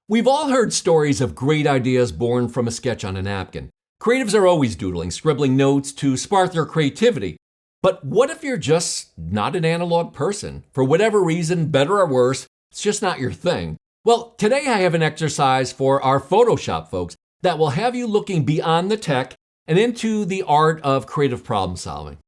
We've all heard stories of great ideas born from a sketch on a napkin. Creatives are always doodling, scribbling notes to spark their creativity. But what if you're just not an analog person? For whatever reason, better or worse, it's just not your thing. Well, today I have an exercise for our Photoshop folks that will have you looking beyond the tech and into the art of creative problem solving.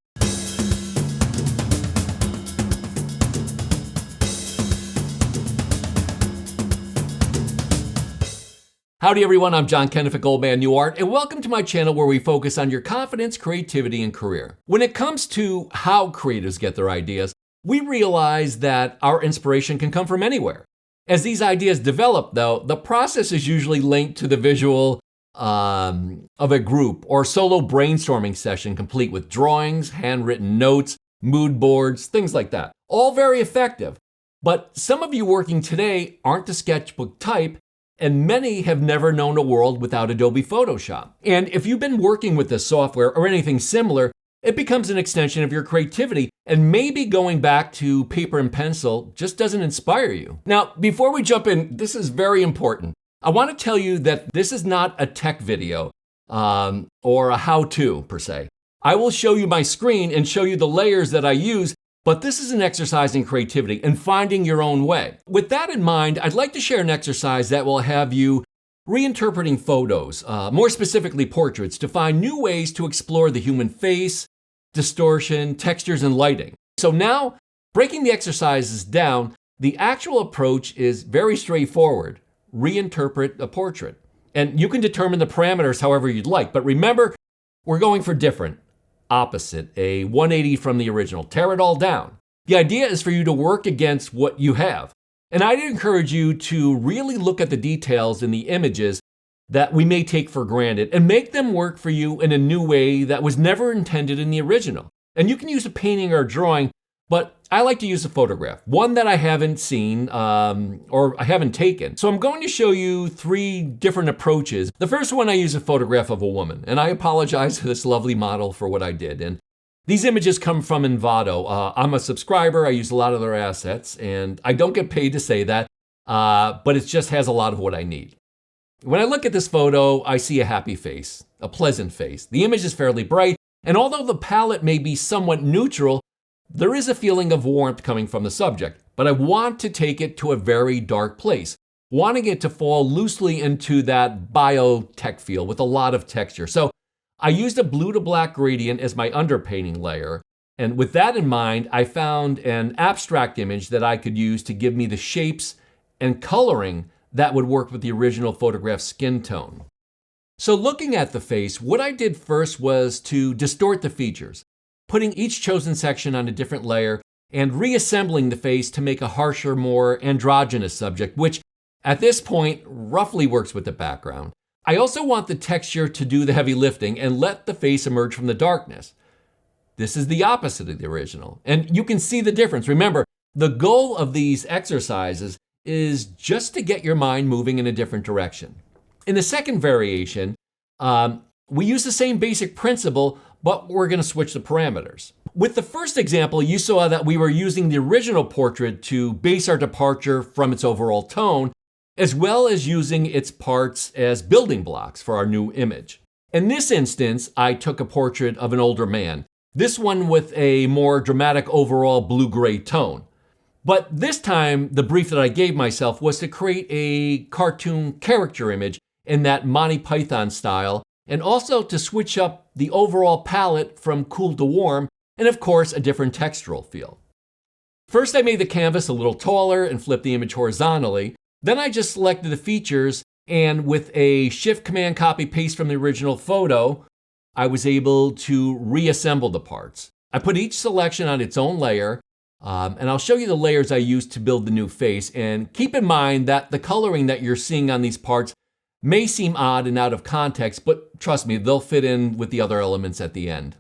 Howdy everyone, I'm John Kenific, Old Man New Art, and welcome to my channel where we focus on your confidence, creativity, and career. When it comes to how creatives get their ideas, we realize that our inspiration can come from anywhere. As these ideas develop, though, the process is usually linked to the visual of a group or solo brainstorming session complete with drawings, handwritten notes, mood boards, things like that. All very effective. But some of you working today aren't the sketchbook type, and many have never known a world without Adobe Photoshop. And if you've been working with this software or anything similar, it becomes an extension of your creativity, and maybe going back to paper and pencil just doesn't inspire you. Now, before we jump in, this is very important. I want to tell you that this is not a tech video or a how-to per se. I will show you my screen and show you the layers that I use, but this is an exercise in creativity and finding your own way. With that in mind, I'd like to share an exercise that will have you reinterpreting photos, more specifically portraits, to find new ways to explore the human face, distortion, textures, and lighting. So now, breaking the exercises down, the actual approach is very straightforward. Reinterpret a portrait. And you can determine the parameters however you'd like, but remember, we're going for different. Opposite, a 180 from the original. Tear it all down. The idea is for you to work against what you have. And I'd encourage you to really look at the details in the images that we may take for granted and make them work for you in a new way that was never intended in the original. And you can use a painting or a drawing, but I like to use a photograph, one that I haven't seen or I haven't taken. So I'm going to show you three different approaches. The first one, I use a photograph of a woman, and I apologize to this lovely model for what I did. And these images come from Envato. I'm a subscriber, I use a lot of their assets, and I don't get paid to say that, but it just has a lot of what I need. When I look at this photo, I see a happy face, a pleasant face. The image is fairly bright, and although the palette may be somewhat neutral, there is a feeling of warmth coming from the subject, but I want to take it to a very dark place, wanting it to fall loosely into that biotech feel with a lot of texture. So I used a blue to black gradient as my underpainting layer, and with that in mind, I found an abstract image that I could use to give me the shapes and coloring that would work with the original photograph skin tone. So looking at the face, what I did first was to distort the features, putting each chosen section on a different layer and reassembling the face to make a harsher, more androgynous subject, which at this point roughly works with the background. I also want the texture to do the heavy lifting and let the face emerge from the darkness. This is the opposite of the original, and you can see the difference. Remember, the goal of these exercises is just to get your mind moving in a different direction. In the second variation, we use the same basic principle, but we're going to switch the parameters. With the first example, you saw that we were using the original portrait to base our departure from its overall tone, as well as using its parts as building blocks for our new image. In this instance, I took a portrait of an older man, this one with a more dramatic overall blue-gray tone. But this time, the brief that I gave myself was to create a cartoon character image in that Monty Python style, and also to switch up the overall palette from cool to warm, and of course, a different textural feel. First, I made the canvas a little taller and flipped the image horizontally. Then I just selected the features, and with a Shift Command Copy Paste from the original photo, I was able to reassemble the parts. I put each selection on its own layer, and I'll show you the layers I used to build the new face. And keep in mind that the coloring that you're seeing on these parts may seem odd and out of context, but trust me, they'll fit in with the other elements at the end.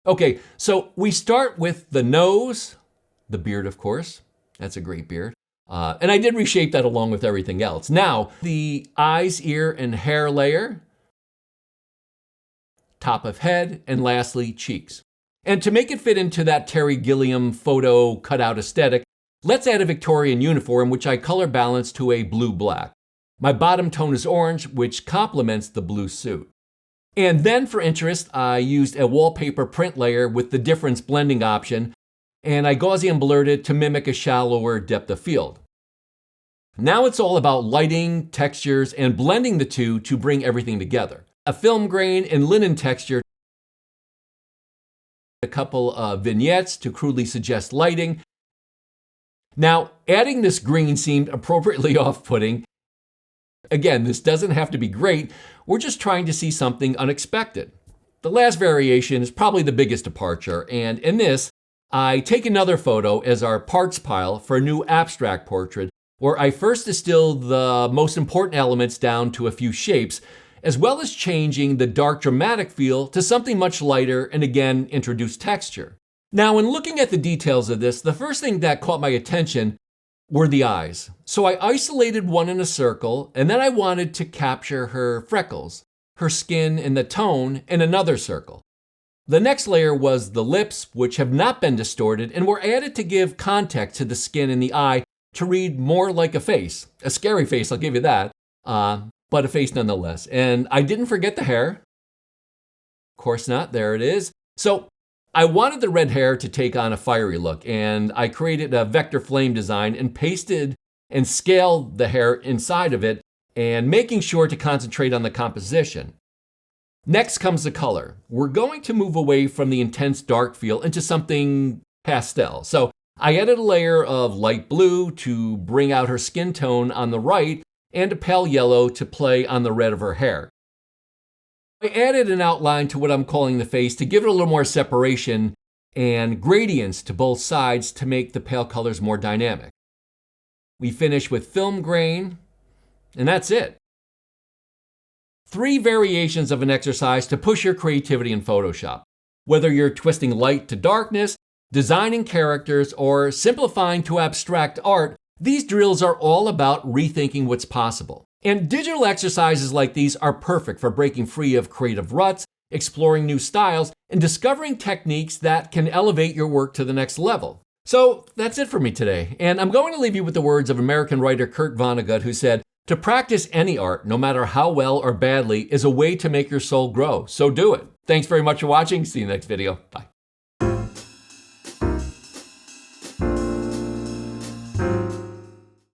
Okay, so we start with the nose, the beard, of course. That's a great beard. And I did reshape that along with everything else. Now, the eyes, ear, and hair layer, top of head, and lastly, cheeks. And to make it fit into that Terry Gilliam photo cutout aesthetic, Let's add a Victorian uniform, which I color balance to a blue-black. My bottom tone is orange, which complements the blue suit. And then for interest, I used a wallpaper print layer with the difference blending option, and I Gaussian blurred it to mimic a shallower depth of field. Now it's all about lighting, textures, and blending the two to bring everything together. A film grain and linen texture, a couple of vignettes to crudely suggest lighting. Now, adding this green seemed appropriately off-putting. Again, this doesn't have to be great. We're just trying to see something unexpected. The last variation is probably the biggest departure, and in this, I take another photo as our parts pile for a new abstract portrait, where I first distill the most important elements down to a few shapes, as well as changing the dark dramatic feel to something much lighter and again introduce texture. Now, in looking at the details of this, the first thing that caught my attention were the eyes. So I isolated one in a circle, and then I wanted to capture her freckles, her skin, and the tone in another circle. The next layer was the lips, which have not been distorted and were added to give context to the skin and the eye to read more like a face. A scary face, I'll give you that, but a face nonetheless. And I didn't forget the hair. Of course not, there it is. So I wanted the red hair to take on a fiery look, and I created a vector flame design and pasted and scaled the hair inside of it, and making sure to concentrate on the composition. Next comes the color. We're going to move away from the intense dark feel into something pastel. So I added a layer of light blue to bring out her skin tone on the right and a pale yellow to play on the red of her hair. I added an outline to what I'm calling the face to give it a little more separation and gradients to both sides to make the pale colors more dynamic. We finish with film grain, and that's it. 3 variations of an exercise to push your creativity in Photoshop. Whether you're twisting light to darkness, designing characters, or simplifying to abstract art, these drills are all about rethinking what's possible. And digital exercises like these are perfect for breaking free of creative ruts, exploring new styles, and discovering techniques that can elevate your work to the next level. So that's it for me today. And I'm going to leave you with the words of American writer Kurt Vonnegut, who said, "To practice any art, no matter how well or badly, is a way to make your soul grow. So do it." Thanks very much for watching. See you next video. Bye.